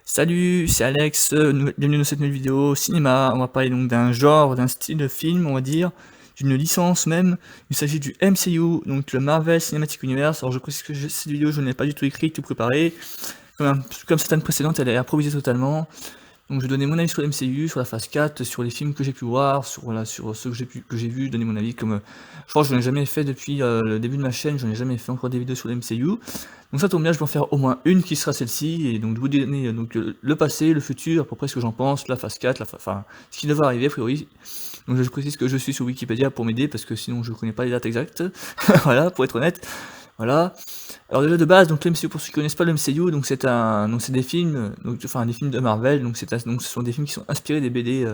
Salut, c'est Alex, bienvenue dans cette nouvelle vidéo cinéma. On va parler donc d'un genre, d'un style de film, on va dire, d'une licence même. Il s'agit du MCU, donc le Marvel Cinematic Universe. Alors je précise que cette vidéo, je n'ai pas du tout écrit, tout préparé. Comme certaines précédentes, elle est improvisée totalement. Donc je vais donner mon avis sur le MCU, sur la phase 4, sur les films que j'ai pu voir, sur ceux que j'ai vu, donner mon avis comme je crois que je n'en ai jamais fait depuis le début de ma chaîne, je n'ai jamais fait encore des vidéos sur le MCU. Donc ça tombe bien, je vais en faire au moins une qui sera celle-ci, et donc je vous donner le passé, le futur, à peu près ce que j'en pense, la phase 4, enfin ce qui devrait arriver a priori. Donc je précise que je suis sur Wikipédia pour m'aider parce que sinon je connais pas les dates exactes. Voilà, pour être honnête. Voilà. Alors déjà de base, donc le MCU, pour ceux qui connaissent pas le MCU, donc c'est des films, enfin des films de Marvel, donc ce sont des films qui sont inspirés des BD,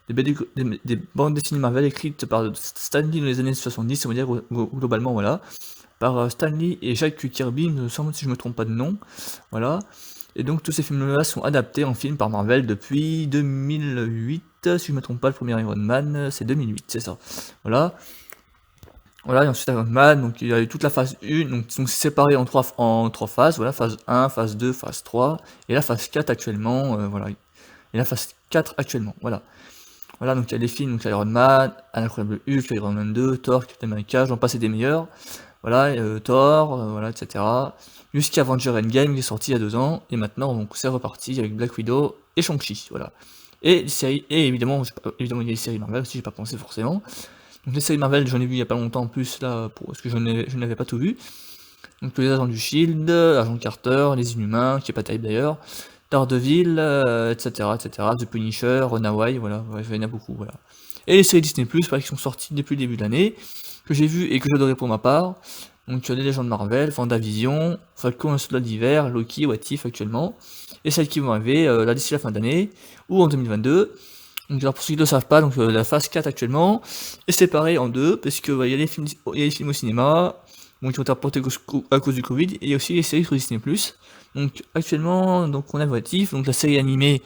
des bandes dessinées Marvel écrites par Stan Lee dans les années 70, on va dire globalement, voilà, par Stan Lee et Jack Kirby, il me semble, si je me trompe pas de nom, voilà. Et donc tous ces films-là sont adaptés en film par Marvel depuis 2008, si je me trompe pas, le premier Iron Man, c'est 2008, c'est ça, voilà. Voilà, et ensuite Iron Man, donc il y a eu toute la phase 1, donc ils sont séparés en trois phases, voilà, phase 1, phase 2, phase 3, et la phase 4 actuellement, voilà, et la phase 4 actuellement, voilà. Voilà, donc il y a les films, donc Iron Man, Un Incroyable Hulk, Iron Man 2, Thor, Captain America, j'en passe des meilleurs, voilà, Thor, voilà, etc. Jusqu'à Avenger Endgame qui est sorti il y a 2 ans, et maintenant donc c'est reparti avec Black Widow et Shang-Chi, voilà. Et les séries, et évidemment, évidemment il y a les séries Marvel aussi, j'ai pas pensé forcément. Donc les séries Marvel, j'en ai vu il y a pas longtemps en plus là, parce que je n'avais pas tout vu. Donc les agents du Shield, Agent Carter, les Inhumains, qui est pas terrible d'ailleurs, Daredevil, etc., etc., The Punisher, Runaway, voilà, bref, il y en a beaucoup, voilà. Et les séries Disney+, pareil, qui sont sorties depuis le début de l'année, que j'ai vu et que j'adorais pour ma part. Donc les légendes Marvel, WandaVision, Falcon et Soldat d'hiver, Loki, What If actuellement, et celles qui vont arriver là d'ici la fin d'année, ou en 2022. Donc alors pour ceux qui ne le savent pas, donc la phase 4 actuellement est séparée en deux, parce que il y a les films au cinéma, donc qui ont été reportés à cause du Covid, et il y a aussi les séries sur Disney+. Donc actuellement, donc on a What If, donc la série animée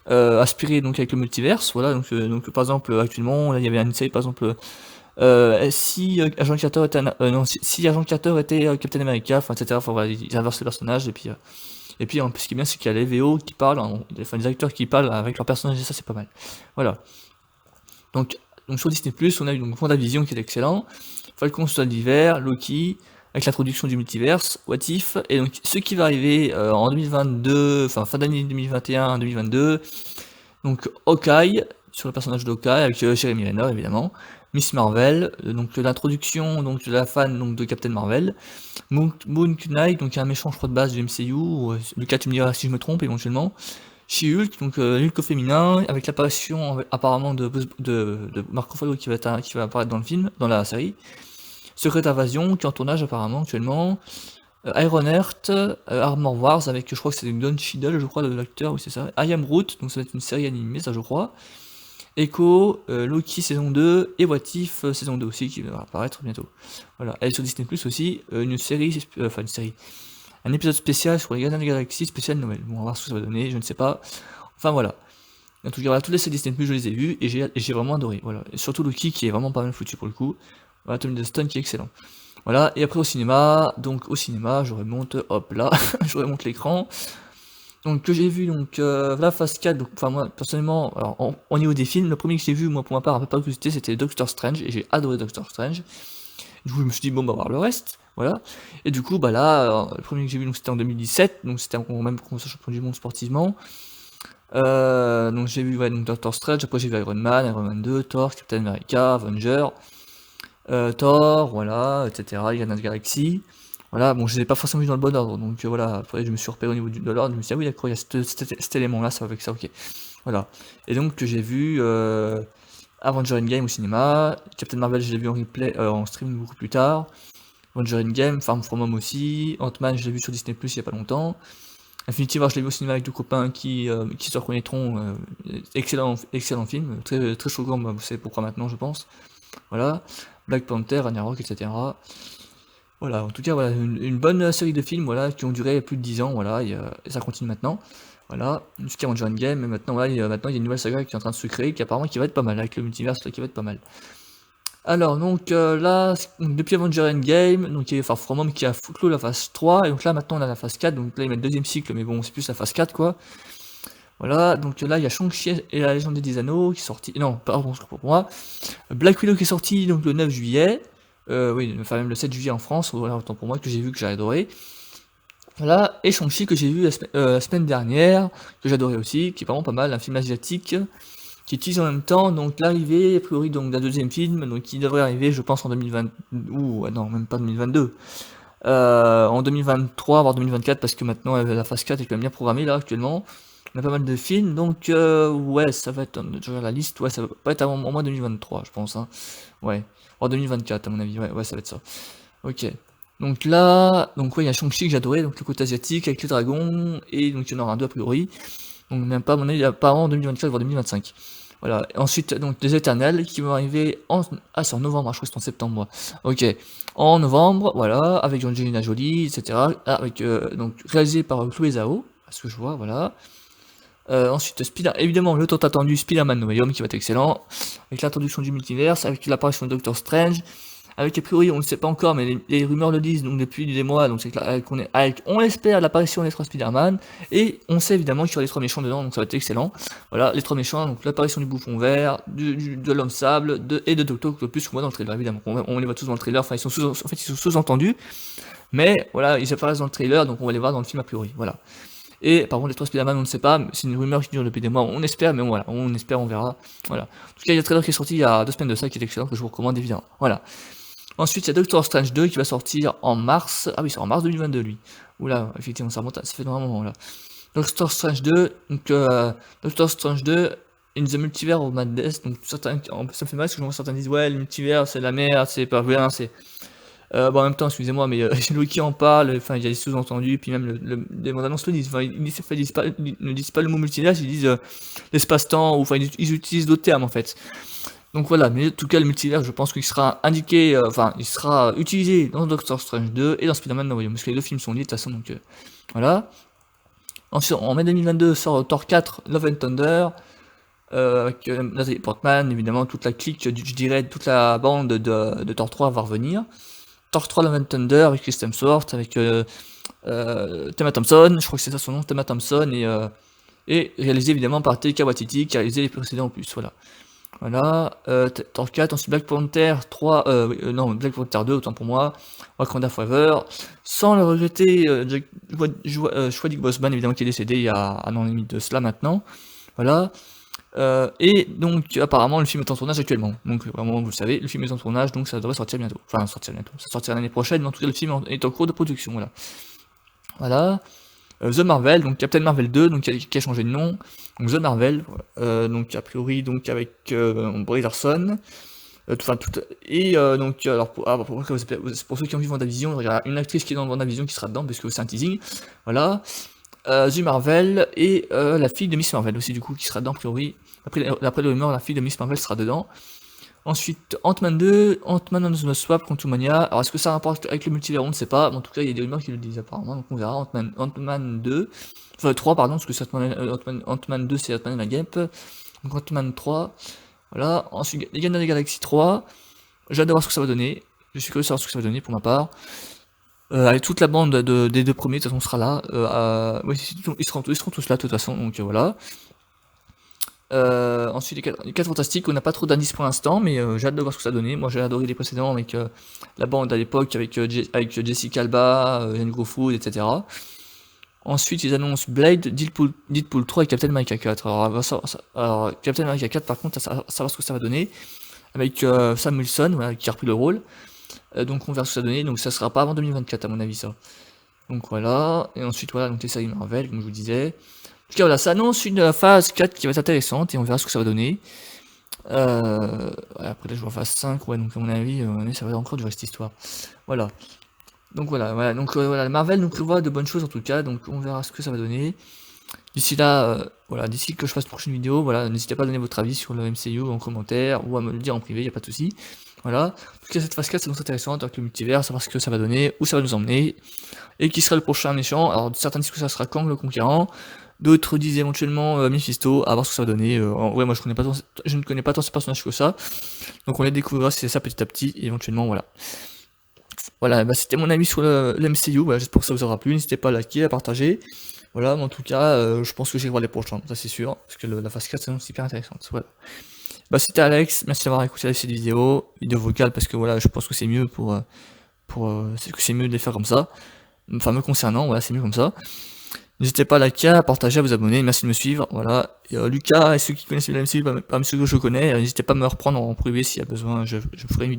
aspirée donc avec le multiverse, voilà, donc par exemple actuellement, là, il y avait une série par exemple si Agent Carter était non, si Agent Carter était Captain America, enfin etc. Enfin voilà, ils inversent les personnages et puis ce qui est bien c'est qu'il y a les VO qui parlent, enfin les acteurs qui parlent avec leurs personnages et ça c'est pas mal. Voilà. Donc, sur Disney+, on a eu donc WandaVision qui est excellent, Falcon Soldat d'hiver, Loki, avec l'introduction du multiverse, What If, et donc ce qui va arriver en 2022, enfin fin d'année 2021-2022, donc Hawkeye, sur le personnage d'Hawkeye, avec Jeremy Renner évidemment, Miss Marvel, donc l'introduction donc, de la fan donc, de Captain Marvel, Moon Knight, donc un méchant je crois de base du MCU, Lucas tu me diras si je me trompe éventuellement, She-Hulk, donc Hulk au féminin, avec l'apparition apparemment de Mark Ruffalo qui va apparaître dans le film, dans la série. Secret Invasion, qui est en tournage apparemment actuellement. Iron Heart, Armor Wars, avec je crois que c'est Don Cheadle, je crois, de l'acteur, oui c'est ça. I Am Groot, donc ça va être une série animée, ça je crois. Echo, Loki saison 2, et What If saison 2 aussi, qui va apparaître bientôt. Voilà, elle est sur Disney Plus aussi, une série, un épisode spécial sur les Gardiens de la Galaxie, spécial Noël. Bon, on va voir ce que ça va donner, je ne sais pas. Enfin voilà. En tout cas, voilà, toutes les séries Disney Plus, je les ai vues et j'ai vraiment adoré. Voilà. Et surtout Loki qui est vraiment pas mal foutu pour le coup. Voilà, Tom Hiddleston qui est excellent. Voilà, et après au cinéma, donc au cinéma, je remonte, hop là, je remonte l'écran. Donc que j'ai vu, donc la phase 4, donc enfin moi personnellement, alors au niveau des films, le premier que j'ai vu, moi pour ma part, un peu par curiosité, c'était Doctor Strange, et j'ai adoré Doctor Strange. Du coup je me suis dit bon bah voir le reste, voilà. Et du coup bah là, le premier que j'ai vu donc c'était en 2017, donc c'était même quand champion du monde sportivement. Donc j'ai vu ouais, donc Doctor Strange, après j'ai vu Iron Man 2, Thor, Captain America, Avenger, Thor, voilà, etc. Guardians of the Galaxy. Voilà, bon, je les ai pas forcément vu dans le bon ordre, donc voilà, après je me suis repéré au niveau de l'ordre, je me suis dit, ah oui, d'accord, il y a cet élément-là, ça va avec ça, ok. Voilà. Et donc j'ai vu Avenger Endgame au cinéma, Captain Marvel, je l'ai vu en replay, en streaming beaucoup plus tard, Avenger Endgame, Farm From Home aussi, Ant-Man, je l'ai vu sur Disney Plus il y a pas longtemps, Infinity War, je l'ai vu au cinéma avec deux copains qui se reconnaîtront, excellent film, très, très choquant, bah, vous savez pourquoi maintenant, je pense. Voilà, Black Panther, Ragnarok, etc. Voilà, en tout cas, voilà, une bonne série de films, voilà, qui ont duré plus de 10 ans, voilà, et ça continue maintenant. Voilà, jusqu'à Avenger Endgame, et maintenant, voilà, maintenant, il y a une nouvelle saga qui est en train de se créer, qui apparemment qui va être pas mal, avec le multiverse, là, qui va être pas mal. Alors donc là, depuis Avengers Endgame, donc il y a Far From Home qui a clos la phase 3, et donc là maintenant on a la phase 4, donc là ils mettent le 2e cycle, mais bon c'est plus la phase 4 quoi. Voilà, donc là il y a Shang-Chi et la Légende des 10 Anneaux qui est sorti, non pardon pour moi, Black Widow qui est sorti donc le 9 juillet, oui, enfin même le 7 juillet en France, voilà, autant pour moi, que j'ai vu, que j'ai adoré. Voilà, et Shang-Chi que j'ai vu la semaine dernière, que j'adorais aussi, qui est vraiment pas mal, un film asiatique, qui utilise en même temps donc l'arrivée, a priori, donc d'un 2e film, donc qui devrait arriver, je pense, en 2020, ou non, même pas 2022, en 2023, voire 2024, parce que maintenant la phase 4 est quand même bien programmée là actuellement. On a pas mal de films, donc ouais, ça va être, je regarde la liste, ouais, ça va pas être avant au moins 2023, je pense, hein. Ouais, en 2024 à mon avis, ouais, ça va être ça. Ok. Donc là, donc ouais, il y a Shang-Chi que j'adorais, donc le côté asiatique avec les dragons, et donc il y en aura un 2 a priori. Donc même pas, à mon avis, pas en 2024, voire 2025. Voilà. Et ensuite, donc les Éternels qui vont arriver en... Ah, c'est en novembre, je crois que c'est en septembre, moi. Ok. En novembre, voilà, avec Angelina Jolie, etc. Avec, donc, réalisé par Chloé Zhao, à ce que je vois, voilà. Ensuite, évidemment, le tant attendu Spider-Man No Way Home qui va être excellent, avec l'introduction du multiverse, avec l'apparition de Doctor Strange, avec a priori, on ne sait pas encore, mais les rumeurs le disent, donc depuis des mois, donc c'est qu'on est avec, on espère l'apparition des 3 Spider-Man, et on sait évidemment qu'il y aura les 3 méchants dedans, donc ça va être excellent. Voilà, les 3 méchants, donc l'apparition du bouffon vert, de l'homme sable, et de Doctor Octopus, qu'on voit dans le trailer, évidemment. On les voit tous dans le trailer, enfin ils sont en fait ils sont sous-entendus, mais voilà, ils apparaissent dans le trailer, donc on va les voir dans le film a priori, voilà. Et par contre, les 3 Spider-Man, on ne sait pas, c'est une rumeur qui dure depuis des mois, on espère, mais voilà, on espère, on verra. Voilà. En tout cas, il y a le trailer qui est sorti il y a 2 semaines de ça, qui est excellent, que je vous recommande évidemment. Voilà. Ensuite, il y a Doctor Strange 2 qui va sortir en mars. Ah oui, c'est en mars 2022 lui. Oula, effectivement, ça remonte, ça fait un moment là. Doctor Strange 2, donc Doctor Strange 2 in the Multiverse of Madness. Donc certains, ça me fait mal parce que je vois certains disent ouais, le multivers c'est la merde, c'est pas bien, c'est. Bon, en même temps, excusez-moi, mais Louis qui en parle, enfin, il y a des sous-entendus, puis même les bandes annonces le disent, enfin, ils ne disent pas le mot multivers, ils disent l'espace-temps, ou enfin, ils utilisent d'autres termes en fait. Donc voilà, mais en tout cas, le multivers, je pense qu'il sera indiqué, enfin, il sera utilisé dans Doctor Strange 2 et dans Spider-Man No Way Home, parce que les 2 films sont liés de toute façon, donc voilà. Ensuite, en mai 2022 sort Thor 4, Love and Thunder, avec Natalie Portman, évidemment, toute la clique, je dirais, toute la bande de Thor 3 va revenir. Thor 3 Love and Thunder avec Chris Hemsworth, avec Tema Thompson, je crois que c'est ça son nom, Tema Thompson, et réalisé évidemment par Taika Waititi, qui a réalisé les précédents en plus, voilà. Voilà, Thor 4, ensuite Black Panther 3, non, Black Panther 2, autant pour moi, Wakanda Forever, sans le regretter, Chadwick Boseman, évidemment, qui est décédé il y a un an et demi de cela maintenant, voilà, et donc apparemment le film est en tournage actuellement, donc vraiment vous le savez, le film est en tournage, donc ça devrait sortir bientôt, enfin sortir bientôt, ça sortira l'année prochaine, mais en tout cas le film est en cours de production, voilà. Voilà. The Marvel, donc Captain Marvel 2, donc qui a changé de nom, donc The Marvel, donc a priori donc avec Brie Larson, enfin tout, et donc alors pour ceux qui ont vu WandaVision, il y a une actrice qui est dans WandaVision qui sera dedans parce que c'est un teasing, voilà. The Marvel et la fille de Miss Marvel aussi du coup qui sera dedans a priori, après les rumeurs la fille de Miss Marvel sera dedans. Ensuite, Ant-Man 2, Ant-Man and the Swap, Quantumania. Alors, est-ce que ça rapporte avec le multivers? On ne sait pas. Mais en tout cas, il y a des rumeurs qui le disent apparemment. Donc, on verra. Ant-Man 2. Enfin, 3, pardon, parce que c'est Ant-Man 2, c'est Ant-Man and la Guêpe. Donc, Ant-Man 3. Voilà. Ensuite, les Gardiens de la Galaxie 3. J'adore voir ce que ça va donner. Je suis curieux de savoir ce que ça va donner pour ma part. Avec toute la bande des 2 premiers, de toute façon, sera là. Oui, ils seront tous là, de toute façon. Donc, voilà. Ensuite, les 4 fantastiques, on n'a pas trop d'indices pour l'instant, mais j'ai hâte de voir ce que ça donnait. Moi, j'ai adoré les précédents avec la bande à l'époque, avec Jessica Alba, Yann Groffood, etc. Ensuite, ils annoncent Blade, Deadpool 3 et Captain America 4. Alors, Captain America 4, par contre, à savoir ce que ça va donner, avec Sam Wilson, voilà, qui a repris le rôle. Donc, on verra ce que ça va donner. Donc, ça sera pas avant 2024, à mon avis, ça. Donc, voilà. Et ensuite, voilà, donc les séries Marvel, comme je vous disais. En tout cas, voilà, ça annonce une phase 4 qui va être intéressante et on verra ce que ça va donner. Après là, je vois phase 5, ouais, donc à mon avis, ça va encore durer cette histoire. Voilà. Donc voilà, donc voilà, Marvel nous prévoit de bonnes choses en tout cas, donc on verra ce que ça va donner. D'ici là, voilà, d'ici que je fasse une prochaine vidéo, voilà, n'hésitez pas à donner votre avis sur le MCU en commentaire ou à me le dire en privé, y a pas de souci. Voilà. En tout cas, cette phase 4 c'est donc intéressant avec le multivers, savoir ce que ça va donner, où ça va nous emmener, et qui sera le prochain méchant. Alors certains disent que ça sera Kang le Conquérant. D'autres disent éventuellement Mephisto, à voir ce que ça va donner. En vrai, moi je ne connais pas tant ces personnages que ça. Donc on les découvrira si c'est ça petit à petit, et éventuellement voilà. Voilà, bah, c'était mon avis sur le MCU, voilà, j'espère que ça vous aura plu, n'hésitez pas à liker, à partager. Voilà, mais en tout cas, je pense que j'irai voir les prochains, ça c'est sûr, parce que la phase 4 c'est super intéressante. Voilà. Bah c'était Alex, merci d'avoir écouté cette vidéo vocale, parce que voilà, je pense que c'est mieux c'est mieux de les faire comme ça. Enfin me concernant, voilà, c'est mieux comme ça. N'hésitez pas à liker, à partager, à vous abonner, merci de me suivre, voilà. Et, Lucas, et ceux qui connaissent le MCU, pas ceux que je connais, n'hésitez pas à me reprendre en privé s'il y a besoin, je ferai une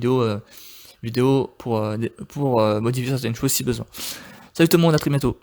vidéo pour modifier certaines choses si besoin. Salut tout le monde, à très bientôt.